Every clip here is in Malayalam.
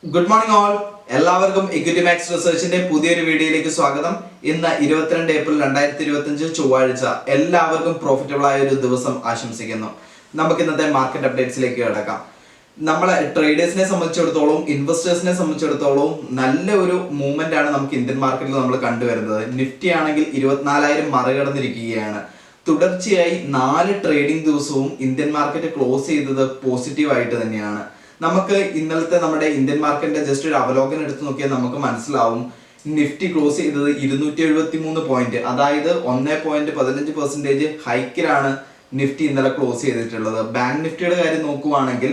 Good morning all. എല്ലാവർക്കും ഇക്വിറ്റി മാക്സ് റിസർച്ചിന്റെ പുതിയൊരു വീഡിയോയിലേക്ക് സ്വാഗതം. ഇന്ന് 22 ഏപ്രിൽ 2025 ചൊവ്വാഴ്ച. എല്ലാവർക്കും പ്രോഫിറ്റബിൾ ആയ ഒരു ദിവസം ആശംസിക്കുന്നു. നമുക്ക് ഇന്നത്തെ മാർക്കറ്റ് അപ്ഡേറ്റ്സിലേക്ക് കിടക്കാം. നമ്മളെ ട്രേഡേഴ്സിനെ സംബന്ധിച്ചിടത്തോളം, ഇൻവെസ്റ്റേഴ്സിനെ സംബന്ധിച്ചിടത്തോളം നല്ല ഒരു മൂവ്മെന്റ് ആണ് നമുക്ക് ഇന്ത്യൻ മാർക്കറ്റിൽ നമ്മൾ കണ്ടുവരുന്നത്. നിഫ്റ്റി ആണെങ്കിൽ 24,000 മറികടന്നിരിക്കുകയാണ്. തുടർച്ചയായി 4 ട്രേഡിംഗ് ദിവസവും ഇന്ത്യൻ മാർക്കറ്റ് ക്ലോസ് ചെയ്തത് പോസിറ്റീവ് ആയിട്ട് തന്നെയാണ്. നമുക്ക് ഇന്നലത്തെ നമ്മുടെ ഇന്ത്യൻ മാർക്കറ്റിന്റെ ജസ്റ്റ് ഒരു അവലോകനം എടുത്ത് നോക്കിയാൽ നമുക്ക് മനസ്സിലാവും. നിഫ്റ്റി ക്ലോസ് ചെയ്തത് 273 പോയിന്റ്, അതായത് 1.15% ഹൈക്കിലാണ് നിഫ്റ്റി ഇന്നലെ ക്ലോസ് ചെയ്തിട്ടുള്ളത്. ബാങ്ക് നിഫ്റ്റിയുടെ കാര്യം നോക്കുവാണെങ്കിൽ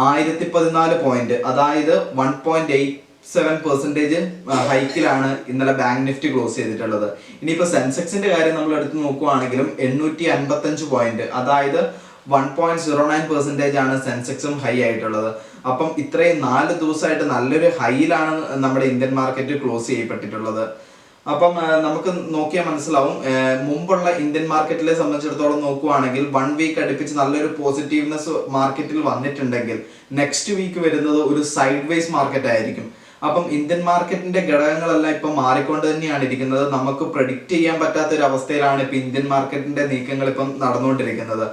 1014 പോയിന്റ്, അതായത് 1.87% ഹൈക്കിലാണ് ഇന്നലെ ബാങ്ക് നിഫ്റ്റി ക്ലോസ് ചെയ്തിട്ടുള്ളത്. ഇനിയിപ്പോ സെൻസെക്സിന്റെ കാര്യം നമ്മൾ എടുത്ത് നോക്കുവാണെങ്കിലും 855 പോയിന്റ്, അതായത് 1.09% ആണ് സെൻസെക്സും ഹൈ ആയിട്ടുള്ളത്. അപ്പം ഇത്രയും 4 ദിവസമായിട്ട് നല്ലൊരു ഹൈയിലാണ് നമ്മുടെ ഇന്ത്യൻ മാർക്കറ്റ് ക്ലോസ് ചെയ്യപ്പെട്ടിട്ടുള്ളത്. അപ്പം നമുക്ക് നോക്കിയാൽ മനസ്സിലാവും, മുമ്പുള്ള ഇന്ത്യൻ മാർക്കറ്റിലെ സംബന്ധിച്ചിടത്തോളം നോക്കുവാണെങ്കിൽ 1 വീക്ക് അടുപ്പിച്ച് നല്ലൊരു പോസിറ്റീവ്നെസ് മാർക്കറ്റിൽ വന്നിട്ടുണ്ടെങ്കിൽ നെക്സ്റ്റ് വീക്ക് വരുന്നത് ഒരു സൈഡ് വേസ് മാർക്കറ്റ് ആയിരിക്കും. അപ്പം ഇന്ത്യൻ മാർക്കറ്റിന്റെ ഘടകങ്ങളെല്ലാം ഇപ്പൊ മാറിക്കൊണ്ട് തന്നെയാണ് ഇരിക്കുന്നത്. നമുക്ക് പ്രഡിക്റ്റ് ചെയ്യാൻ പറ്റാത്ത ഒരു അവസ്ഥയിലാണ് ഇപ്പൊ ഇന്ത്യൻ മാർക്കറ്റിന്റെ നീക്കങ്ങൾ ഇപ്പം നടന്നുകൊണ്ടിരിക്കുന്നത്.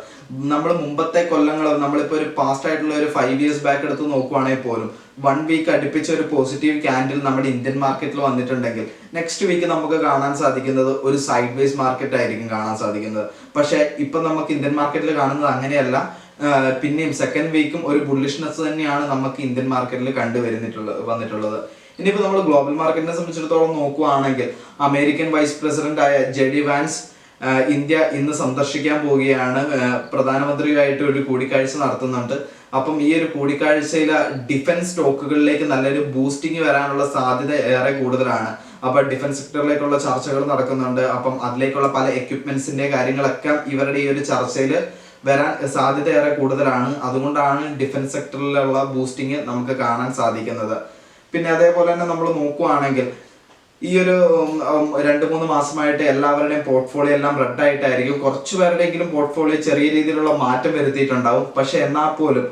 നമ്മൾ മുമ്പത്തെ കൊല്ലങ്ങൾ, നമ്മളിപ്പോ ഒരു പാസ്റ്റ് ആയിട്ടുള്ള ഒരു 5 years ബാക്ക് എടുത്ത് നോക്കുവാണെങ്കിൽ പോലും 1 വീക്ക് അടുപ്പിച്ച ഒരു പോസിറ്റീവ് ക്യാൻഡിൽ നമ്മുടെ ഇന്ത്യൻ മാർക്കറ്റിൽ വന്നിട്ടുണ്ടെങ്കിൽ നെക്സ്റ്റ് വീക്ക് നമുക്ക് കാണാൻ സാധിക്കുന്നത് ഒരു സൈഡ് വേസ് മാർക്കറ്റ് ആയിരിക്കും കാണാൻ സാധിക്കുന്നത്. പക്ഷെ ഇപ്പൊ നമുക്ക് ഇന്ത്യൻ മാർക്കറ്റിൽ കാണുന്നത് അങ്ങനെയല്ല. പിന്നെയും സെക്കൻഡ് വീക്കും ഒരു ബുള്ളിഷ്നെസ് തന്നെയാണ് നമുക്ക് ഇന്ത്യൻ മാർക്കറ്റിൽ വന്നിട്ടുള്ളത്. ഇനിയിപ്പോൾ നമ്മൾ ഗ്ലോബൽ മാർക്കറ്റിനെ സംബന്ധിച്ചിടത്തോളം നോക്കുകയാണെങ്കിൽ അമേരിക്കൻ വൈസ് പ്രസിഡന്റ് ആയ ജെഡി വാൻസ് ഇന്ത്യ ഇന്ന് സന്ദർശിക്കാൻ പോവുകയാണ്. പ്രധാനമന്ത്രിയുമായിട്ട് ഒരു കൂടിക്കാഴ്ച നടത്തുന്നുണ്ട്. അപ്പം ഈ ഒരു കൂടിക്കാഴ്ചയിൽ ഡിഫൻസ് സ്റ്റോക്കുകളിലേക്ക് നല്ലൊരു ബൂസ്റ്റിംഗ് വരാനുള്ള സാധ്യത ഏറെ കൂടുതലാണ്. അപ്പൊ ഡിഫൻസ് സെക്ടറിലേക്കുള്ള ചർച്ചകൾ നടക്കുന്നുണ്ട്. അപ്പം അതിലേക്കുള്ള പല എക്യുപ്മെന്റ്സിന്റെ കാര്യങ്ങളൊക്കെ ഇവരുടെ ഈ ഒരു ചർച്ചയിൽ വരാൻ സാധ്യത ഏറെ കൂടുതലാണ്. അതുകൊണ്ടാണ് ഡിഫൻസ് സെക്ടറിലുള്ള ബൂസ്റ്റിംഗ് നമുക്ക് കാണാൻ സാധിക്കുന്നത്. പിന്നെ അതേപോലെ തന്നെ നമ്മൾ നോക്കുകയാണെങ്കിൽ ഈ ഒരു 2-3 മാസമായിട്ട് എല്ലാവരുടെയും പോർട്ട്ഫോളിയോ എല്ലാം റെഡ് ആയിട്ടായിരിക്കും. കുറച്ചു പേരുടെയെങ്കിലും പോർട്ട്ഫോളിയോ ചെറിയ രീതിയിലുള്ള മാറ്റം വരുത്തിയിട്ടുണ്ടാവും. പക്ഷെ എന്നാൽ പോലും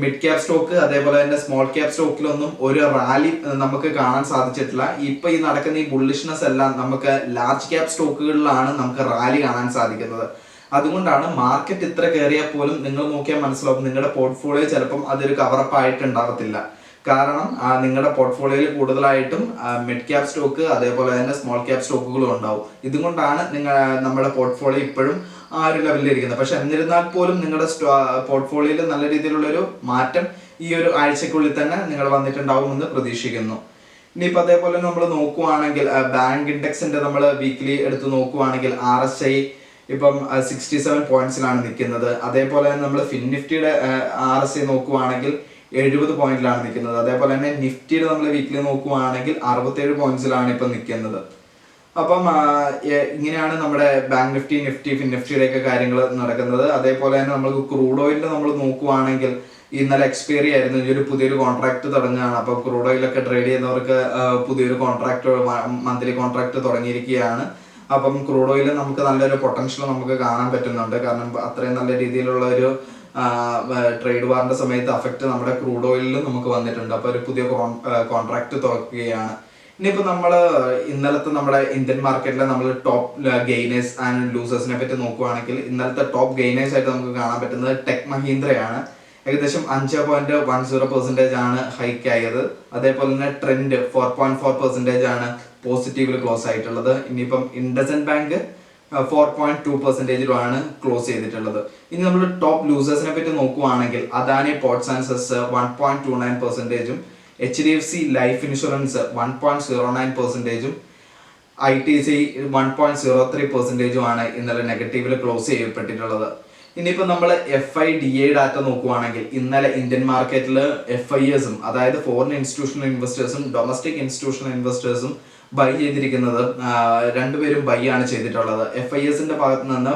മിഡ് ക്യാപ് സ്റ്റോക്ക് അതേപോലെ തന്നെ സ്മോൾ ക്യാപ് സ്റ്റോക്കിലൊന്നും ഒരു റാലി നമുക്ക് കാണാൻ സാധിച്ചിട്ടില്ല. ഇപ്പൊ ഈ നടക്കുന്ന ഈ ബുള്ളിഷ്നെസ് എല്ലാം നമുക്ക് ലാർജ് ക്യാപ് സ്റ്റോക്കുകളിലാണ് നമുക്ക് റാലി കാണാൻ സാധിക്കുന്നത്. അതുകൊണ്ടാണ് മാർക്കറ്റ് ഇത്ര കയറിയാൽ പോലും നിങ്ങൾ നോക്കിയാൽ മനസ്സിലാവും നിങ്ങളുടെ പോർട്ട്ഫോളിയോ ചിലപ്പം അതൊരു കവറപ്പ് ആയിട്ടുണ്ടാകത്തില്ല. കാരണം നിങ്ങളുടെ പോർട്ട്ഫോളിയോയിൽ കൂടുതലായിട്ടും മിഡ് ക്യാപ് സ്റ്റോക്ക് അതേപോലെ തന്നെ സ്മോൾ ക്യാപ് സ്റ്റോക്കുകളും ഉണ്ടാവും. ഇതുകൊണ്ടാണ് നമ്മുടെ പോർട്ട്ഫോളിയോ ഇപ്പോഴും ആ ഒരു ലെവലിൽ ഇരിക്കുന്നത്. പക്ഷെ എന്നിരുന്നാൽ പോലും നിങ്ങളുടെ പോർട്ട്ഫോളിയോയിൽ നല്ല രീതിയിലുള്ളൊരു മാറ്റം ഈ ഒരു ആഴ്ചക്കുള്ളിൽ തന്നെ നിങ്ങൾ വന്നിട്ടുണ്ടാവുമെന്ന് പ്രതീക്ഷിക്കുന്നു. ഇനിയിപ്പോൾ അതേപോലെ നമ്മൾ നോക്കുവാണെങ്കിൽ ബാങ്ക് ഇൻഡെക്സിന്റെ നമ്മൾ വീക്ക്ലി എടുത്ത് നോക്കുവാണെങ്കിൽ RSI ഇപ്പം 67 പോയിന്റ്സിലാണ് നിൽക്കുന്നത്. അതേപോലെ തന്നെ നമ്മൾ ഫിൻനിഫ്റ്റിയുടെ RSI നോക്കുവാണെങ്കിൽ 70 പോയിന്റിലാണ് നിൽക്കുന്നത്. അതേപോലെ തന്നെ നിഫ്റ്റിയുടെ നമ്മൾ വീക്കിലി നോക്കുവാണെങ്കിൽ 67 പോയിന്റ്സിലാണ് ഇപ്പം നിൽക്കുന്നത്. അപ്പം ഇങ്ങനെയാണ് നമ്മുടെ ബാങ്ക് നിഫ്റ്റി ഫിൻനിഫ്റ്റിയുടെ ഒക്കെ കാര്യങ്ങൾ നടക്കുന്നത്. അതേപോലെ തന്നെ നമുക്ക് ക്രൂഡ് ഓയിലിന്റെ നമ്മൾ നോക്കുവാണെങ്കിൽ ഇന്നലെ എക്സ്പയറി ആയിരുന്നു. ഈ ഒരു പുതിയൊരു കോൺട്രാക്ട് തുടങ്ങുകയാണ്. അപ്പൊ ക്രൂഡ് ഓയിലൊക്കെ ട്രേഡ് ചെയ്യുന്നവർക്ക് പുതിയൊരു കോൺട്രാക്ട്, മന്ത്ലി കോൺട്രാക്ട് തുടങ്ങിയിരിക്കുകയാണ്. അപ്പം ക്രൂഡ് ഓയിൽ നമുക്ക് നല്ലൊരു പൊട്ടൻഷ്യൽ നമുക്ക് കാണാൻ പറ്റുന്നുണ്ട്. കാരണം അത്രയും നല്ല രീതിയിലുള്ള ഒരു ട്രേഡ് വാറിന്റെ സമയത്ത് അഫക്റ്റ് നമ്മുടെ ക്രൂഡ് ഓയിലിലും നമുക്ക് വന്നിട്ടുണ്ട്. അപ്പൊ ഒരു പുതിയ കോൺട്രാക്ട് തുറക്കുകയാണ്. ഇനിയിപ്പോ നമ്മള് ഇന്നലത്തെ നമ്മുടെ ഇന്ത്യൻ മാർക്കറ്റിലെ നമ്മൾ ടോപ്പ് ഗെയിനേഴ്സ് ആൻഡ് ലൂസേഴ്സിനെ പറ്റി നോക്കുവാണെങ്കിൽ ഇന്നലത്തെ ടോപ്പ് ഗെയിനേഴ്സ് ആയിട്ട് നമുക്ക് കാണാൻ പറ്റുന്നത് ടെക് മഹീന്ദ്രയാണ്. ഏകദേശം 5.10% ആണ് ഹൈക്ക് ആയത്. അതേപോലെ തന്നെ ട്രെൻഡ് 4.4% ആണ് പോസിറ്റീവിൽ ക്ലോസ് ആയിട്ടുള്ളത്. ഇനിയിപ്പം ഇൻഡസൻ ബാങ്ക് 4.2% ക്ലോസ് ചെയ്തിട്ടുള്ളത്. ഇനി നമ്മൾ ടോപ്പ് ലൂസേഴ്സിനെ പറ്റി നോക്കുവാണെങ്കിൽ Adani ports and cess 1.29%, HDFC life insurance 1.09%, ITC 1.03% ആണ് ഇന്നലെ നെഗറ്റീവിൽ ക്ലോസ് ചെയ്യപ്പെട്ടിട്ടുള്ളത്. ഇനിയിപ്പോൾ നമ്മൾ FIDA ഡാറ്റ നോക്കുവാണെങ്കിൽ ഇന്നലെ ഇന്ത്യൻ മാർക്കറ്റിൽ FISും അതായത് ഫോറിൻ ഇൻസ്റ്റിറ്റ്യൂഷണൽ ഇൻവെസ്റ്റേഴ്സും ഡൊമസ്റ്റിക് ഇൻസ്റ്റിറ്റ്യൂഷണൽ ഇൻവെസ്റ്റേഴ്സും ബൈ ചെയ്തിരിക്കുന്നത്. രണ്ടുപേരും ബൈ ആണ് ചെയ്തിട്ടുള്ളത്. FISന്റെ ഭാഗത്ത് നിന്ന്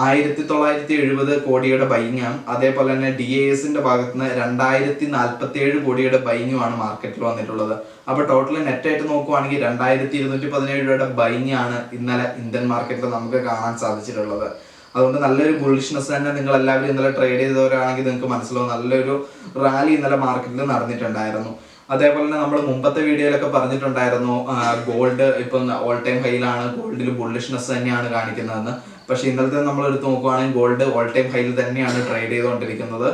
1970 കോടിയുടെ ബൈങ്ങും അതേപോലെ തന്നെ DASന്റെ ഭാഗത്ത് നിന്ന് 2047 കോടിയുടെ ബൈങ്ങുമാണ് മാർക്കറ്റിൽ വന്നിട്ടുള്ളത്. അപ്പൊ ടോട്ടൽ നെറ്റ് ആയിട്ട് നോക്കുവാണെങ്കിൽ 2217 രൂപയുടെ ബൈങ്ങാണ് ഇന്നലെ ഇന്ത്യൻ മാർക്കറ്റിൽ നമുക്ക് കാണാൻ സാധിച്ചിട്ടുള്ളത്. അതുകൊണ്ട് നല്ലൊരു ബുള്ളിഷ്നെസ് തന്നെ നിങ്ങൾ എല്ലാവരും ഇന്നലെ ട്രേഡ് ചെയ്തവരാണെങ്കിൽ നിങ്ങൾക്ക് മനസ്സിലാവും. നല്ലൊരു റാലി ഇന്നലെ മാർക്കറ്റിൽ നടന്നിട്ടുണ്ടായിരുന്നു. അതേപോലെ തന്നെ നമ്മൾ മുമ്പത്തെ വീഡിയോയിലൊക്കെ പറഞ്ഞിട്ടുണ്ടായിരുന്നു ഗോൾഡ് ഇപ്പം ഓൾ ടൈം ഹൈയിലാണ്, ഗോൾഡിൽ ബുള്ളിഷ്നെസ് തന്നെയാണ് കാണിക്കുന്നതെന്ന്. പക്ഷെ ഇന്നലത്തെ നമ്മൾ എടുത്ത് നോക്കുവാണെങ്കിൽ ഗോൾഡ് ഓൾ ടൈം ഹൈയിൽ തന്നെയാണ് ട്രേഡ് ചെയ്തുകൊണ്ടിരിക്കുന്നത്.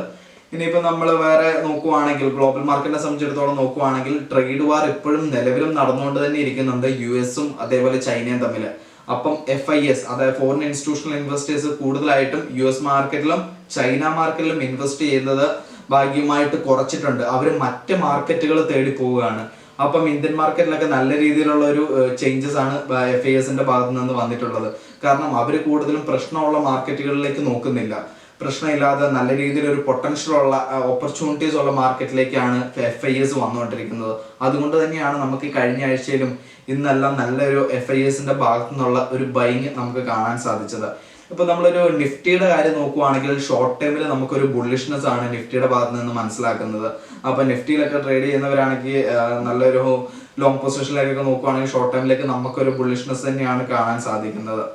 ഇനിയിപ്പോൾ നമ്മൾ വേറെ നോക്കുവാണെങ്കിൽ ഗ്ലോബൽ മാർക്കറ്റിനെ സംബന്ധിച്ചിടത്തോളം നോക്കുവാണെങ്കിൽ ട്രേഡ് വാർ ഇപ്പോഴും നിലവിലും നടന്നുകൊണ്ട് തന്നെ ഇരിക്കുന്നുണ്ട് US-ഉം അതേപോലെ ചൈനയും തമ്മിൽ. അപ്പം FIS അതായത് ഫോറിൻ ഇൻസ്റ്റിറ്റ്യൂഷണൽ ഇൻവെസ്റ്റേഴ്സ് കൂടുതലായിട്ടും US മാർക്കറ്റിലും ചൈന മാർക്കറ്റിലും ഇൻവെസ്റ്റ് ചെയ്യുന്നത് ഭാഗ്യമായിട്ട് കുറച്ചിട്ടുണ്ട്. അവർ മറ്റ് മാർക്കറ്റുകൾ തേടി പോവുകയാണ്. അപ്പം ഇന്ത്യൻ മാർക്കറ്റിലൊക്കെ നല്ല രീതിയിലുള്ള ഒരു ചേഞ്ചസ് ആണ് FIS-ന്റെ ഭാഗത്തു നിന്ന് വന്നിട്ടുള്ളത്. കാരണം അവർ കൂടുതലും പ്രശ്നമുള്ള മാർക്കറ്റുകളിലേക്ക് നോക്കുന്നില്ല. പ്രശ്നമില്ലാതെ നല്ല രീതിയിൽ ഒരു പൊട്ടൻഷ്യൽ ഉള്ള ഓപ്പർച്യൂണിറ്റീസ് ഉള്ള മാർക്കറ്റിലേക്കാണ് FIS വന്നുകൊണ്ടിരിക്കുന്നത്. അതുകൊണ്ട് തന്നെയാണ് നമുക്ക് കഴിഞ്ഞ ആഴ്ചയിലും ഇന്നെല്ലാം നല്ലൊരു FIS-ന്റെ ഭാഗത്തു നിന്നുള്ള ഒരു ബൈങ് നമുക്ക് കാണാൻ സാധിച്ചത്. ഇപ്പൊ നമ്മളൊരു നിഫ്റ്റിയുടെ കാര്യം നോക്കുവാണെങ്കിൽ ഷോർട്ട് ടൈമിൽ നമുക്കൊരു ബുള്ളിഷ്നെസ് ആണ് നിഫ്റ്റിയുടെ ഭാഗത്ത് നിന്ന് മനസ്സിലാക്കുന്നത്. അപ്പൊ നിഫ്റ്റിയിലൊക്കെ ട്രേഡ് ചെയ്യുന്നവരാണെങ്കിൽ നല്ലൊരു ലോങ് പൊസിഷനിലേക്കൊക്കെ നോക്കുവാണെങ്കിൽ ഷോർട്ട് ടൈമിലേക്ക് നമുക്കൊരു ബുള്ളിഷ്നെസ് തന്നെയാണ് കാണാൻ സാധിക്കുന്നത്.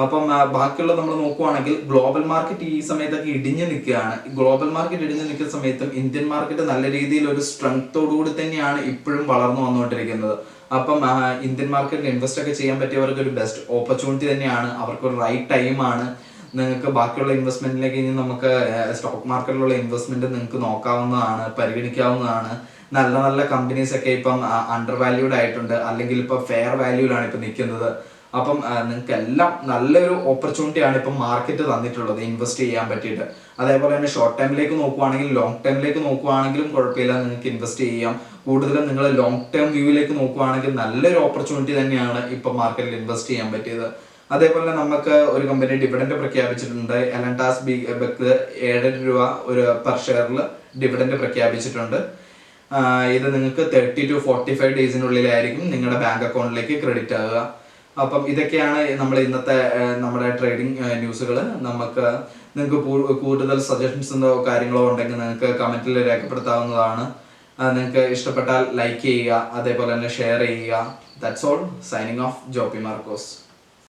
അപ്പം ബാക്കിയുള്ള നമ്മൾ നോക്കുവാണെങ്കിൽ ഗ്ലോബൽ മാർക്കറ്റ് ഈ സമയത്തൊക്കെ ഇടിഞ്ഞു നിൽക്കുകയാണ്. ഗ്ലോബൽ മാർക്കറ്റ് ഇടിഞ്ഞു നിൽക്കുന്ന സമയത്തും ഇന്ത്യൻ മാർക്കറ്റ് നല്ല രീതിയിൽ ഒരു സ്ട്രെങ്തോടുകൂടി തന്നെയാണ് ഇപ്പോഴും വളർന്നു വന്നുകൊണ്ടിരിക്കുന്നത്. അപ്പം ഇന്ത്യൻ മാർക്കറ്റിൽ ഇൻവെസ്റ്റ് ഒക്കെ ചെയ്യാൻ പറ്റിയവർക്ക് ഒരു ബെസ്റ്റ് ഓപ്പർച്യൂണിറ്റി തന്നെയാണ്. അവർക്കൊരു റൈറ്റ് ടൈമാണ്. നിങ്ങൾക്ക് ബാക്കിയുള്ള ഇൻവെസ്റ്റ്മെന്റിലേക്ക് ഇനി നമുക്ക് സ്റ്റോക്ക് മാർക്കറ്റിലുള്ള ഇൻവെസ്റ്റ്മെന്റ് നിങ്ങൾക്ക് നോക്കാവുന്നതാണ്, പരിഗണിക്കാവുന്നതാണ്. നല്ല നല്ല കമ്പനീസ് ഒക്കെ ഇപ്പം അണ്ടർ വാല്യൂഡ് ആയിട്ടുണ്ട്, അല്ലെങ്കിൽ ഇപ്പം ഫെയർ വാല്യൂലാണ് ഇപ്പം നിൽക്കുന്നത്. അപ്പം നിങ്ങൾക്ക് എല്ലാം നല്ലൊരു ഓപ്പർച്യൂണിറ്റിയാണ് ഇപ്പം മാർക്കറ്റ് തന്നിട്ടുള്ളത് ഇൻവെസ്റ്റ് ചെയ്യാൻ പറ്റിയിട്ട്. അതേപോലെ തന്നെ ഷോർട്ട് ടൈമിലേക്ക് നോക്കുവാണെങ്കിൽ ലോങ് ടൈമിലേക്ക് നോക്കുവാണെങ്കിലും കുഴപ്പമില്ല, നിങ്ങൾക്ക് ഇൻവെസ്റ്റ് ചെയ്യാം. കൂടുതലും നിങ്ങൾ ലോങ് ടേം വ്യൂവിലേക്ക് നോക്കുവാണെങ്കിൽ നല്ലൊരു ഓപ്പർച്യൂണിറ്റി തന്നെയാണ് ഇപ്പം മാർക്കറ്റിൽ ഇൻവെസ്റ്റ് ചെയ്യാൻ പറ്റിയത്. അതേപോലെ നമുക്ക് ഒരു കമ്പനി ഡിവിഡൻഡ് പ്രഖ്യാപിച്ചിട്ടുണ്ട്. എലൻടാസ് ബെക്ക് 7 രൂപ ഒരു പെർ ഷെയറിൽ ഡിവിഡൻഡ് പ്രഖ്യാപിച്ചിട്ടുണ്ട്. ഇത് നിങ്ങൾക്ക് 30 to 45 ഡേയ്സിനുള്ളിലായിരിക്കും നിങ്ങളുടെ ബാങ്ക് അക്കൗണ്ടിലേക്ക് ക്രെഡിറ്റ് ആവുക. അപ്പം ഇതൊക്കെയാണ് നമ്മൾ ഇന്നത്തെ നമ്മുടെ ട്രേഡിംഗ് ന്യൂസുകൾ. നിങ്ങൾക്ക് കൂടുതൽ സജഷൻസോ കാര്യങ്ങളോ ഉണ്ടെങ്കിൽ നിങ്ങൾക്ക് കമന്റിൽ രേഖപ്പെടുത്താവുന്നതാണ്. നിങ്ങൾക്ക് ഇഷ്ടപ്പെട്ടാൽ ലൈക്ക് ചെയ്യുക, അതേപോലെ തന്നെ ഷെയർ ചെയ്യുക. That's all. Signing off, Joppy Markose.